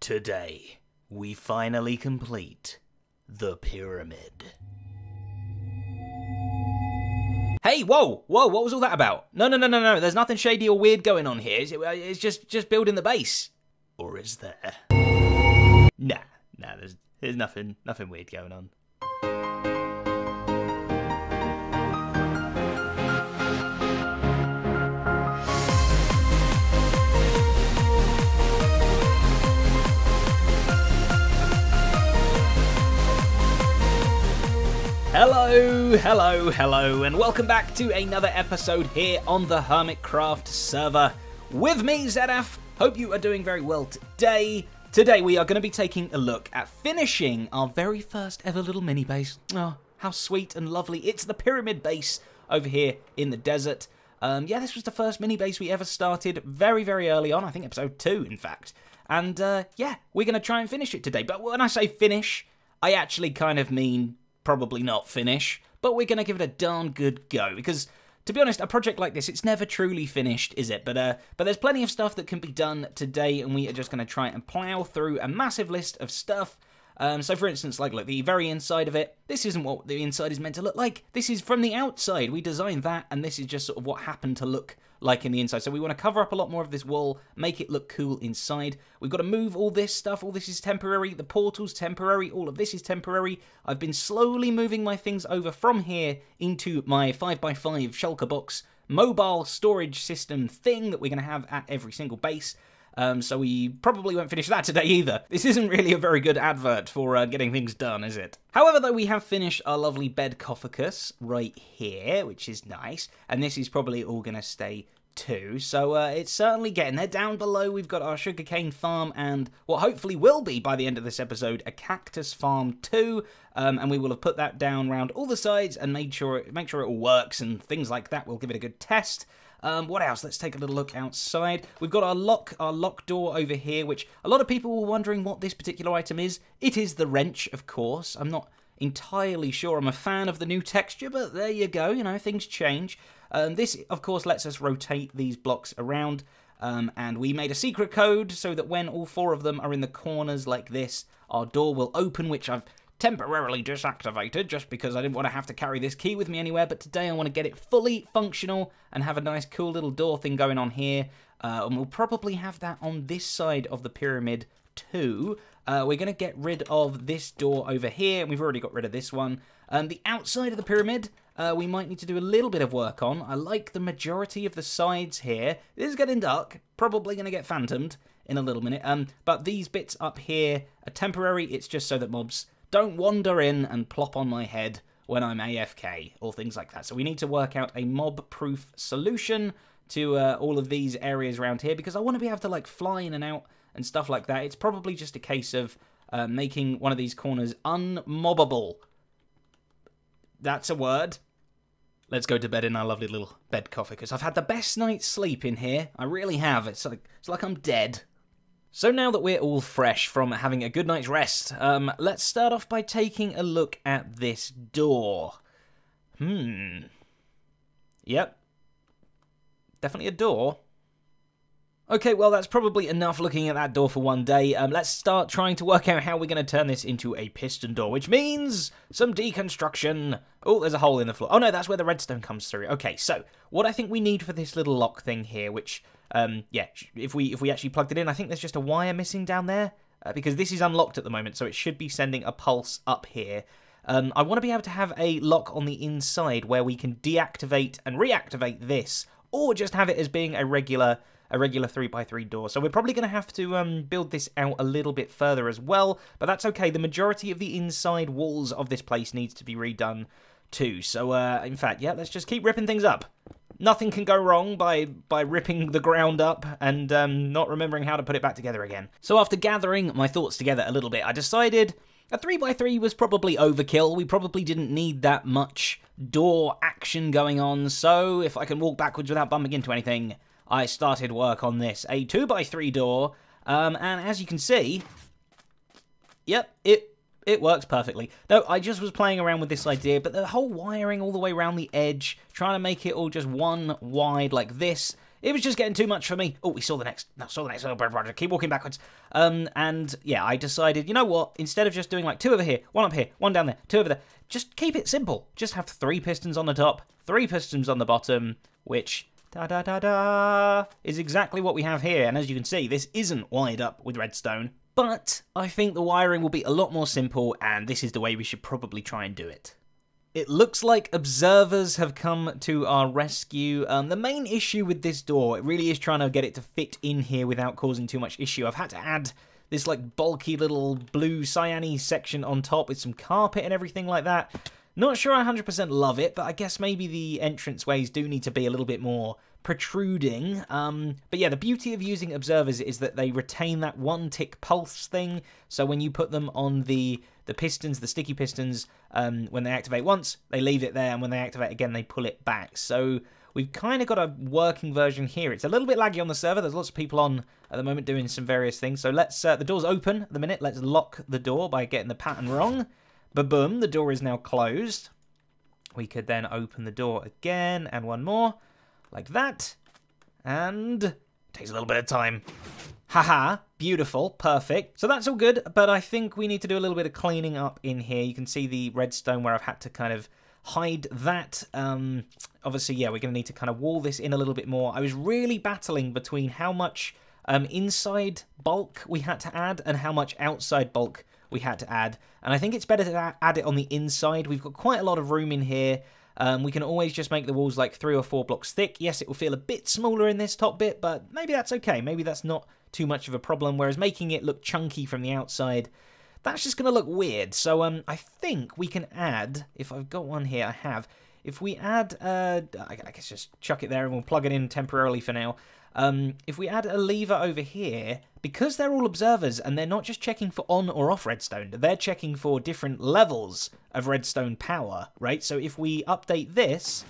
Today, we finally complete the pyramid. Hey, whoa, what was all that about? No, there's nothing shady or weird going on here. It's just building the base. Or is there? Nah, there's nothing weird going on. Hello, and welcome back to another episode here on the Hermitcraft server. With me, Zedaph. Hope you are doing very well today. Today we are going to be taking a look at finishing our very first ever little mini base. Oh, how sweet and lovely. It's the pyramid base over here in the desert. Yeah, this was the first mini base we ever started very early on. I think episode 2, in fact. And yeah, we're going to try and finish it today. But when I say finish, I actually kind of mean probably not finish, but we're going to give it a darn good go, because, to be honest, a project like this, it's never truly finished, is it? But there's plenty of stuff that can be done today, and we are just going to try and plow through a massive list of stuff. So, for instance, like, look, the very inside of it, this isn't what the inside is meant to look like. This is from the outside. We designed that, and this is just sort of what happened to look like in the inside. So we want to cover up a lot more of this wall, make it look cool inside. We've got to move all this stuff. All this is temporary. The portal's temporary. All of this is temporary. I've been slowly moving my things over from here into my 5x5 shulker box mobile storage system thing that we're going to have at every single base. So we probably won't finish that today either. This isn't really a very good advert for getting things done, is it? However, though, we have finished our lovely bedcophagus right here, which is nice. And this is probably all going to stay too. So it's certainly getting there. Down below, we've got our sugarcane farm and what hopefully will be, by the end of this episode, a cactus farm too. And we will have put that down around all the sides and make sure it all works and things like that. We'll give it a good test. What else? Let's take a little look outside. We've got our lock door over here, which a lot of people were wondering what this particular item is. It is the wrench, of course. I'm not entirely sure I'm a fan of the new texture, but there you go. You know, things change. This, of course, lets us rotate these blocks around. And we made a secret code so that when all 4 of them are in the corners like this, our door will open, which I've temporarily disactivated just because I didn't want to have to carry this key with me anywhere, but today I want to get it fully functional and have a nice cool little door thing going on here, and we'll probably have that on this side of the pyramid too. We're going to get rid of this door over here, and we've already got rid of this one. The outside of the pyramid, we might need to do a little bit of work on. I like the majority of the sides here. This is getting dark, probably going to get phantomed in a little minute, but these bits up here are temporary. It's just so that mobs don't wander in and plop on my head when I'm AFK, or things like that. So we need to work out a mob-proof solution to all of these areas around here, because I want to be able to, like, fly in and out and stuff like that. It's probably just a case of making one of these corners unmobbable. That's a word. Let's go to bed in our lovely little bedcophagus. I've had the best night's sleep in here. I really have. It's like I'm dead. So now that we're all fresh from having a good night's rest, let's start off by taking a look at this door. Yep. Definitely a door. Okay, well, that's probably enough looking at that door for one day. Let's start trying to work out how we're going to turn this into a piston door, which means some deconstruction. Oh, there's a hole in the floor. Oh, no, that's where the redstone comes through. Okay, so what I think we need for this little lock thing here, which, yeah, if we actually plugged it in, I think there's just a wire missing down there, because this is unlocked at the moment, so it should be sending a pulse up here. I want to be able to have a lock on the inside where we can deactivate and reactivate this, or just have it as being a regular 3x3 door. So we're probably going to have to build this out a little bit further as well, but that's okay. The majority of the inside walls of this place needs to be redone too. So, in fact, yeah, let's just keep ripping things up. Nothing can go wrong by ripping the ground up and not remembering how to put it back together again. So after gathering my thoughts together a little bit, I decided a 3x3 was probably overkill. We probably didn't need that much door action going on, so if I can walk backwards without bumping into anything, I started work on this, a 2x3 door, and as you can see, yep, it works perfectly. No, I just was playing around with this idea, but the whole wiring all the way around the edge, trying to make it all just one wide like this, It was just getting too much for me. Oh, we saw the next. No, saw the next. Oh, keep walking backwards. And yeah, I decided, you know what? Instead of just doing like 2 over here, 1 up here, 1 down there, 2 over there, just keep it simple. Just have 3 pistons on the top, 3 pistons on the bottom, which is exactly what we have here. And as you can see, this isn't wired up with redstone. But I think the wiring will be a lot more simple, and this is the way we should probably try and do it. It looks like observers have come to our rescue. The main issue with this door, it really is trying to get it to fit in here without causing too much issue. I've had to add this like bulky little blue cyan section on top with some carpet and everything like that. Not sure I 100% love it, but I guess maybe the entranceways do need to be a little bit more protruding. But yeah, the beauty of using observers is that they retain that 1-tick pulse thing. So when you put them on the pistons, the sticky pistons, when they activate once, they leave it there, and when they activate again, they pull it back. So we've kind of got a working version here. It's a little bit laggy on the server. There's lots of people on at the moment doing some various things. So let's, the door's open at the minute. Let's lock the door by getting the pattern wrong. Ba-boom, the door is now closed. We could then open the door again, and one more, like that. And it takes a little bit of time. Haha, beautiful, perfect. So that's all good, but I think we need to do a little bit of cleaning up in here. You can see the redstone where I've had to kind of hide that. Obviously, yeah, we're going to need to kind of wall this in a little bit more. I was really battling between how much inside bulk we had to add and how much outside bulk we had to add. And I think it's better to add it on the inside. We've got quite a lot of room in here. We can always just make the walls like 3 or 4 blocks thick. Yes, it will feel a bit smaller in this top bit, but maybe that's okay. Maybe that's not too much of a problem, whereas making it look chunky from the outside, that's just going to look weird. So I think we can add, if I've got one here, I have. If we add, I guess just chuck it there and we'll plug it in temporarily for now. If we add a lever over here, because they're all observers and they're not just checking for on or off redstone, they're checking for different levels of redstone power, right? So if we update this,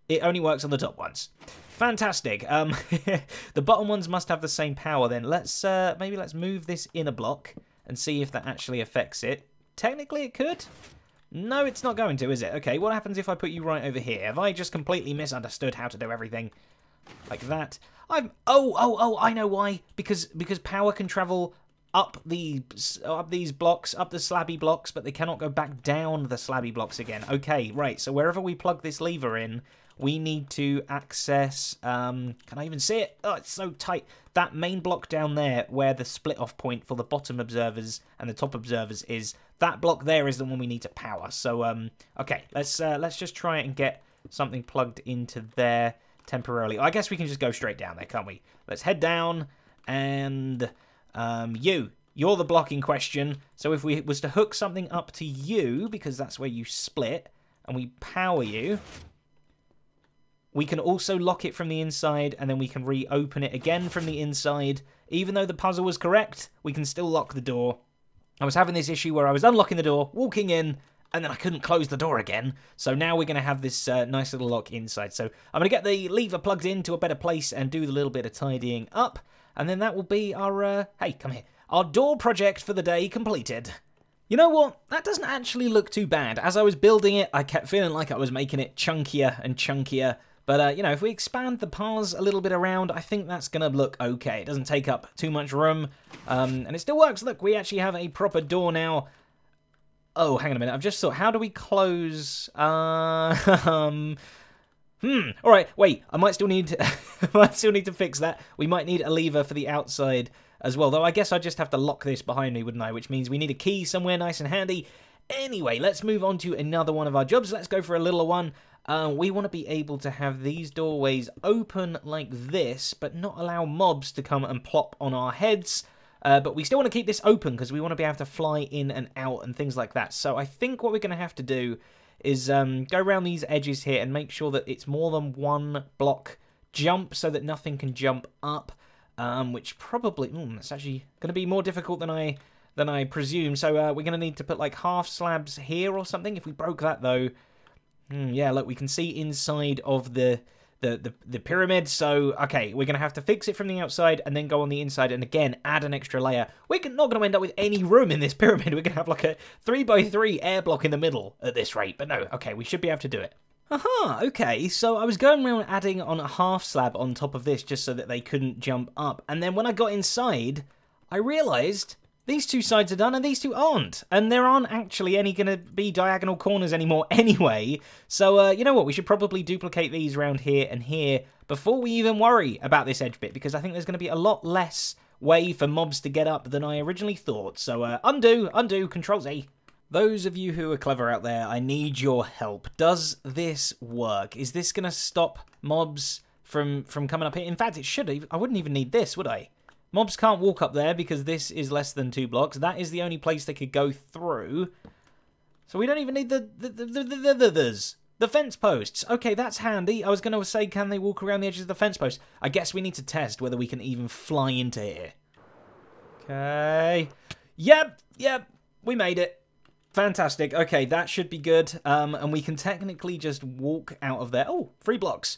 it only works on the top ones. Fantastic. The bottom ones must have the same power then. Let's maybe let's move this in a block and see if that actually affects it. Technically it could. No, it's not going to, is it? Okay, what happens if I put you right over here? Have I just completely misunderstood how to do everything? Like that. Oh, I know why. Because power can travel up these blocks, up the slabby blocks, but they cannot go back down the slabby blocks again. Okay, right. So wherever we plug this lever in, we need to access, can I even see it? Oh, it's so tight. That main block down there where the split off point for the bottom observers and the top observers is, that block there is the one we need to power. So, okay, let's just try and get something plugged into there temporarily. I guess we can just go straight down there, can't we? Let's head down, and you're the block in question. So if we was to hook something up to you, because that's where you split, and we power you, we can also lock it from the inside, and then we can reopen it again from the inside. Even though the puzzle was correct, we can still lock the door. I was having this issue where I was unlocking the door, walking in, and then I couldn't close the door again. So now we're going to have this nice little lock inside. So I'm going to get the lever plugged into a better place and do the little bit of tidying up. And then that will be our, hey, come here, our door project for the day completed. You know what? That doesn't actually look too bad. As I was building it, I kept feeling like I was making it chunkier and chunkier. But, you know, if we expand the paths a little bit around, I think that's going to look okay. It doesn't take up too much room, and it still works. Look, we actually have a proper door now. Oh, hang on a minute. I've just thought, how do we close? All right, wait. I might still need to fix that. We might need a lever for the outside as well, though I guess I just have to lock this behind me, wouldn't I? Which means we need a key somewhere nice and handy. Anyway, let's move on to another one of our jobs. Let's go for a littler one. We want to be able to have these doorways open like this, but not allow mobs to come and plop on our heads. But we still want to keep this open because we want to be able to fly in and out and things like that. So I think what we're going to have to do is go around these edges here and make sure that it's more than 1 block jump so that nothing can jump up, which probably, it's actually going to be more difficult than I presume. So we're going to need to put like half slabs here or something. If we broke that though, yeah, look, we can see inside of the pyramid. So, okay, we're going to have to fix it from the outside and then go on the inside and again add an extra layer. We're not going to end up with any room in this pyramid. We're going to have like a 3x3 air block in the middle at this rate. But no, okay, we should be able to do it. Aha, okay, so I was going around adding on a half slab on top of this just so that they couldn't jump up. And then when I got inside, I realised these two sides are done and these two aren't. And there aren't actually any going to be diagonal corners anymore anyway. So, you know what, we should probably duplicate these around here and here before we even worry about this edge bit, because I think there's going to be a lot less way for mobs to get up than I originally thought. So, undo, Control Z. Those of you who are clever out there, I need your help. Does this work? Is this going to stop mobs from coming up here? In fact, it should. I wouldn't even need this, would I? Mobs can't walk up there because this is less than 2 blocks. That is the only place they could go through. So we don't even need the fence posts. Okay, that's handy. I was going to say, can they walk around the edges of the fence posts? I guess we need to test whether we can even fly into here. Okay. Yep, we made it. Fantastic. Okay, that should be good. And we can technically just walk out of there. Oh, 3 blocks.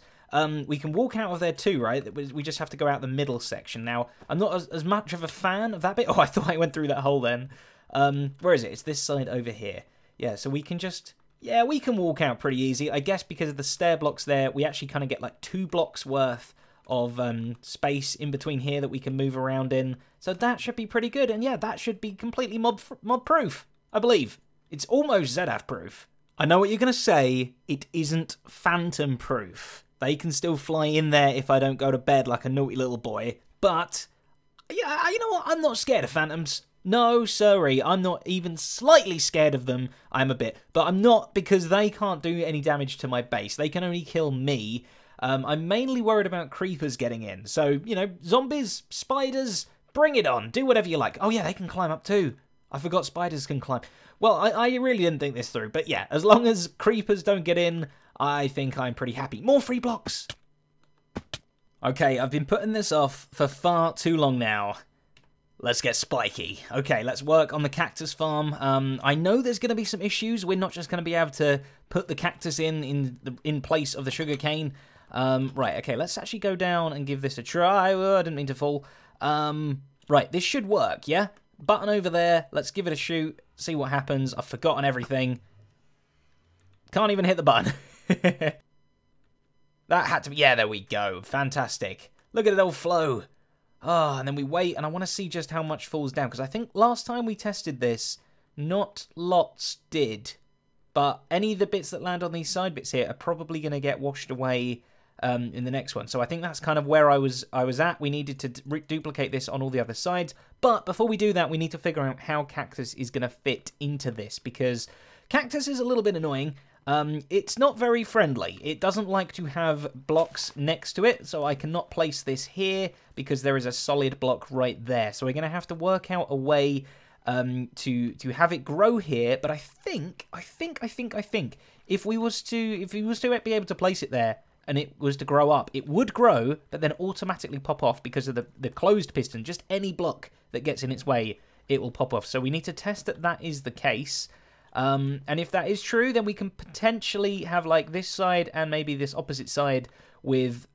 We can walk out of there too, right? We just have to go out the middle section. Now, I'm not as much of a fan of that bit. Oh, I thought I went through that hole then. Where is it? It's this side over here. Yeah, so we can just... Yeah, we can walk out pretty easy. I guess because of the stair blocks there, we actually kind of get like 2 blocks worth of space in between here that we can move around in. So that should be pretty good. And yeah, that should be completely mob-proof, I believe. It's almost Zedaphproof. I know what you're going to say. It isn't phantom-proof. They can still fly in there if I don't go to bed like a naughty little boy. But, yeah, you know what? I'm not scared of phantoms. No, sorry. I'm not even slightly scared of them. I'm a bit. But I'm not, because they can't do any damage to my base. They can only kill me. I'm mainly worried about creepers getting in. So, you know, zombies, spiders, bring it on. Do whatever you like. Oh, yeah, they can climb up too. I forgot spiders can climb. Well, I really didn't think this through. But yeah, as long as creepers don't get in, I think I'm pretty happy. More free blocks! Okay, I've been putting this off for far too long now. Let's get spiky. Okay, let's work on the Cactus Farm. I know there's going to be some issues. We're not just going to be able to put the cactus in place of the sugarcane. Right, okay, let's actually go down and give this a try. Oh, I didn't mean to fall. Right, this should work, yeah? Button over there. Let's give it a shoot. See what happens. I've forgotten everything. Can't even hit the button. That had to be... Yeah, there we go. Fantastic. Look at it all flow. Oh, and then we wait, and I want to see just how much falls down, because I think last time we tested this, not lots did. But any of the bits that land on these side bits here are probably going to get washed away in the next one. So I think that's kind of where I was at. We needed to duplicate this on all the other sides. But before we do that, we need to figure out how Cactus is going to fit into this, because Cactus is a little bit annoying. It's not very friendly. It doesn't like to have blocks next to it, so I cannot place this here because there is a solid block right there. So we're going to have to work out a way to have it grow here. But I think if we was to be able to place it there and it was to grow up, it would grow, but then automatically pop off because of the closed piston. Just any block that gets in its way, it will pop off. So we need to test that that is the case. And if that is true, then we can potentially have like this side and maybe this opposite side with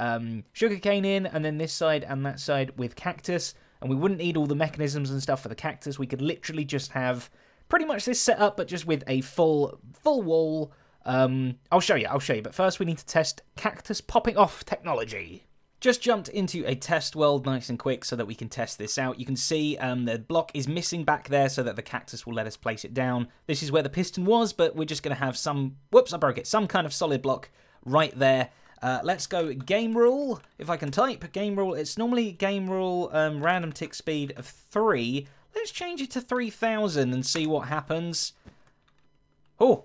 sugarcane in, and then this side and that side with cactus. And we wouldn't need all the mechanisms and stuff for the cactus. We could literally just have pretty much this setup, but just with a full wall. I'll show you. But first we need to test cactus popping off technology. Just jumped into a test world nice and quick so that we can test this out. You can see the block is missing back there so that the cactus will let us place it down. This is where the piston was, but we're just going to have some... Whoops, I broke it. Some kind of solid block right there. Let's go game rule. If I can type game rule, it's normally game rule random tick speed of 3. Let's change it to 3000 and see what happens. Oh,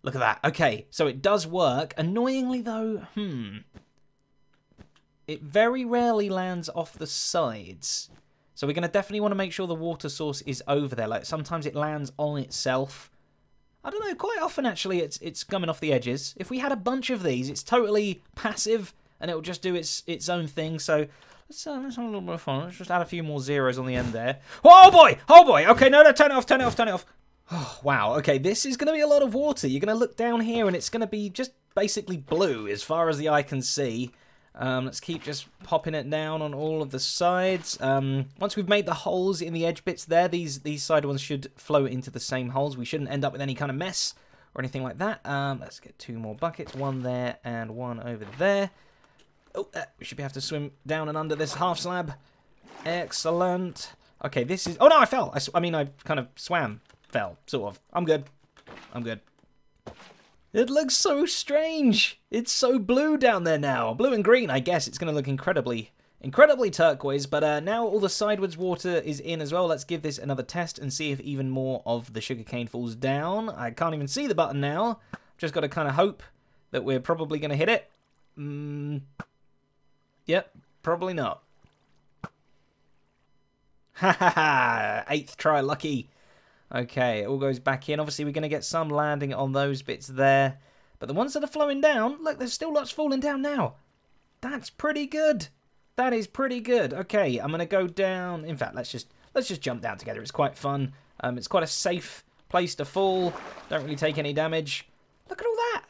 look at that. Okay, so it does work. Annoyingly though, it very rarely lands off the sides. So we're going to definitely want to make sure the water source is over there. Like sometimes it lands on itself. I don't know, quite often actually it's coming off the edges. If we had a bunch of these, it's totally passive and it'll just do its own thing. So let's have a little bit of fun. Let's just add a few more zeros on the end there. Oh boy! Oh boy! Okay, no, turn it off. Oh, wow, okay, this is going to be a lot of water. You're going to look down here and it's going to be just basically blue as far as the eye can see. Let's keep just popping it down on all of the sides. Once we've made the holes in the edge bits there, these side ones should flow into the same holes. We shouldn't end up with any kind of mess or anything like that. Let's get 2 more buckets, 1 there and 1 over there. Oh, we should be able to swim down and under this half slab. Excellent. Okay, this is... Oh, no, I fell. I mean, I kind of swam. Fell, sort of. I'm good. I'm good. It looks so strange. It's so blue down there now. Blue and green, I guess. It's going to look incredibly turquoise. But now all the sideways water is in as well. Let's give this another test and see if even more of the sugarcane falls down. I can't even see the button now. Just got to kind of hope that we're probably going to hit it. Yep, probably not. Ha ha ha! 8th try, lucky. Okay, it all goes back in. Obviously, we're going to get some landing on those bits there. But the ones that are flowing down, look, there's still lots falling down now. That's pretty good. That is pretty good. Okay, I'm going to go down. In fact, let's just jump down together. It's quite fun. It's quite a safe place to fall. Don't really take any damage. Look at all that.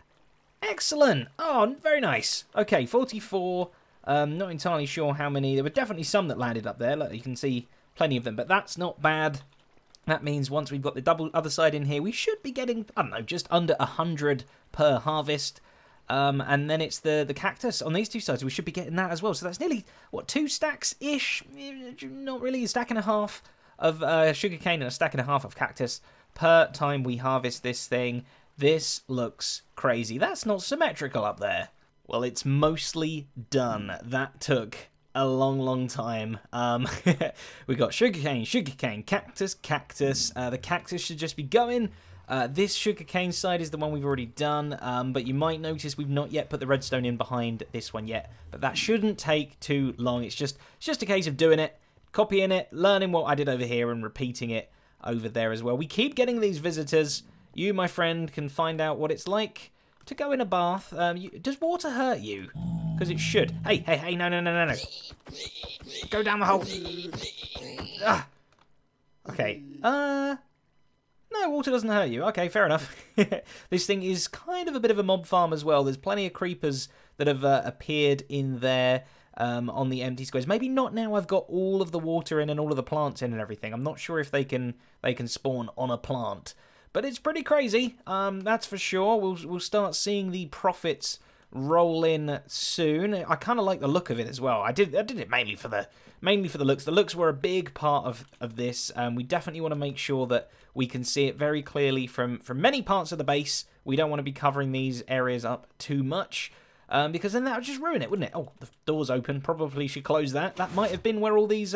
Excellent. Oh, very nice. Okay, 44. Not entirely sure how many. There were definitely some that landed up there. Look, you can see plenty of them, but that's not bad. That means once we've got the other side in here, we should be getting, I don't know, just under 100 per harvest. And then it's the cactus on these 2 sides. We should be getting that as well. So that's nearly, what, 2 stacks-ish? Not really, a stack and a half of sugarcane and a stack and a half of cactus per time we harvest this thing. This looks crazy. That's not symmetrical up there. Well, it's mostly done. That took a long time. We got sugarcane, cactus. The cactus should just be going. This sugarcane side is the one we've already done, but you might notice we've not yet put the redstone in behind this one yet. But that shouldn't take too long. It's just a case of doing it, copying it, learning what I did over here, and repeating it over there as well. We keep getting these visitors. You, my friend, can find out what it's like to go in a bath. Does water hurt you? Because it should. Hey, no. Go down the hole. Ah. Okay. No, water doesn't hurt you. Okay, fair enough. This thing is kind of a bit of a mob farm as well. There's plenty of creepers that have appeared in there on the empty squares. Maybe not now I've got all of the water in and all of the plants in and everything. I'm not sure if they can spawn on a plant. But it's pretty crazy, that's for sure. We'll start seeing the profits roll in soon. I kind of like the look of it as well. I did it mainly for the looks. The looks were a big part of this. We definitely want to make sure that we can see it very clearly from many parts of the base. We don't want to be covering these areas up too much, because then that would just ruin it, wouldn't it? Oh, the door's open. Probably should close that. That might have been where all these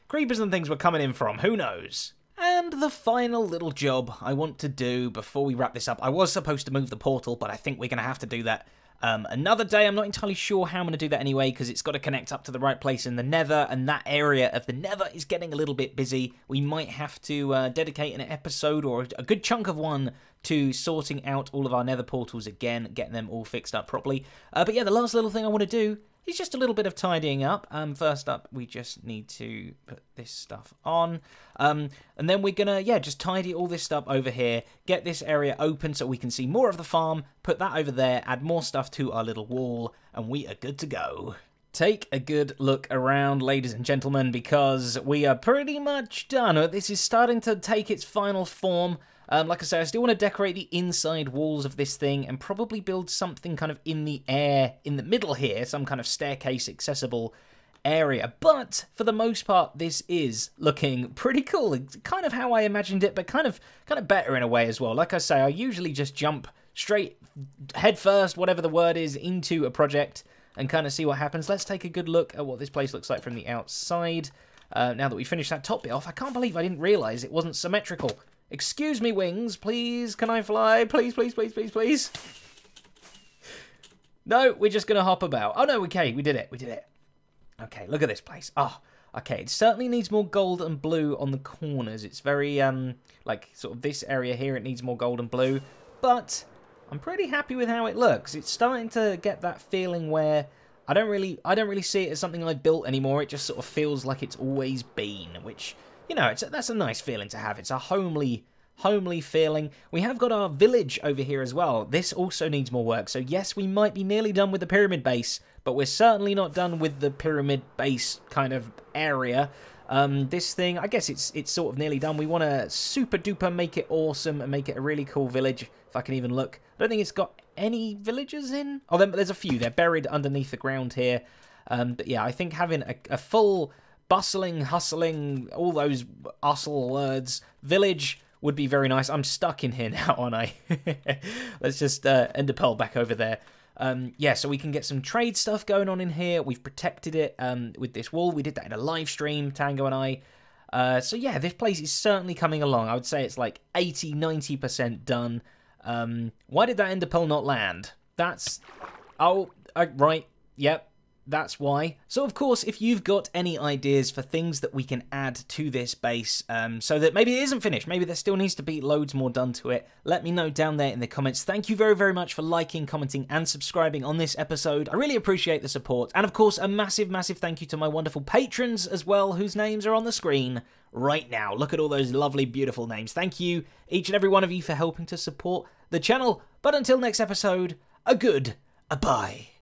creepers and things were coming in from. Who knows? And the final little job I want to do before we wrap this up. I was supposed to move the portal, but I think we're going to have to do that another day. I'm not entirely sure how I'm going to do that anyway, because it's got to connect up to the right place in the nether, and that area of the nether is getting a little bit busy. We might have to dedicate an episode, or a good chunk of one, to sorting out all of our nether portals again, getting them all fixed up properly. But yeah, the last little thing I want to do is just a little bit of tidying up. First up, we just need to put this stuff on. And then we're going to, just tidy all this stuff over here, get this area open so we can see more of the farm, put that over there, add more stuff to our little wall, and we are good to go. Take a good look around, ladies and gentlemen, because we are pretty much done. This is starting to take its final form. Like I say, I still want to decorate the inside walls of this thing and probably build something kind of in the air, in the middle here, some kind of staircase accessible area. But for the most part, this is looking pretty cool. It's kind of how I imagined it, but kind of better in a way as well. Like I say, I usually just jump straight, head first, whatever the word is, into a project and kind of see what happens. Let's take a good look at what this place looks like from the outside. Now that we finished that top bit off, I can't believe I didn't realise it wasn't symmetrical. Excuse me, wings, please, can I fly? Please, please, please, please, please. No, we're just going to hop about. Oh, no, okay, we did it, Okay, look at this place. Oh, okay, it certainly needs more gold and blue on the corners. It's very, like, sort of this area here, it needs more gold and blue. But I'm pretty happy with how it looks. It's starting to get that feeling where I don't really see it as something I built anymore. It just sort of feels like it's always been, which, you know, that's a nice feeling to have. It's a homely feeling. We have got our village over here as well. This also needs more work. So yes, we might be nearly done with the pyramid base, but we're certainly not done with the pyramid base kind of area. This thing, I guess it's sort of nearly done. We want to super duper make it awesome and make it a really cool village, if I can even look. I don't think it's got any villagers in. Oh, there's a few. They're buried underneath the ground here. But yeah, I think having a full bustling, hustling, all those hustle words, village would be very nice. I'm stuck in here now, aren't I? Let's just end the pearl back over there. Yeah, so we can get some trade stuff going on in here. We've protected it with this wall. We did that in a live stream, Tango and I. So yeah, this place is certainly coming along. I would say it's like 80-90% done. Why did that ender pearl not land? That's... Oh, right. Yep. That's why. So, of course, if you've got any ideas for things that we can add to this base, so that maybe it isn't finished, maybe there still needs to be loads more done to it, let me know down there in the comments. Thank you very, very much for liking, commenting, and subscribing on this episode. I really appreciate the support. And, of course, a massive, massive thank you to my wonderful patrons as well, whose names are on the screen right now. Look at all those lovely, beautiful names. Thank you, each and every one of you, for helping to support the channel. But until next episode, a good-bye.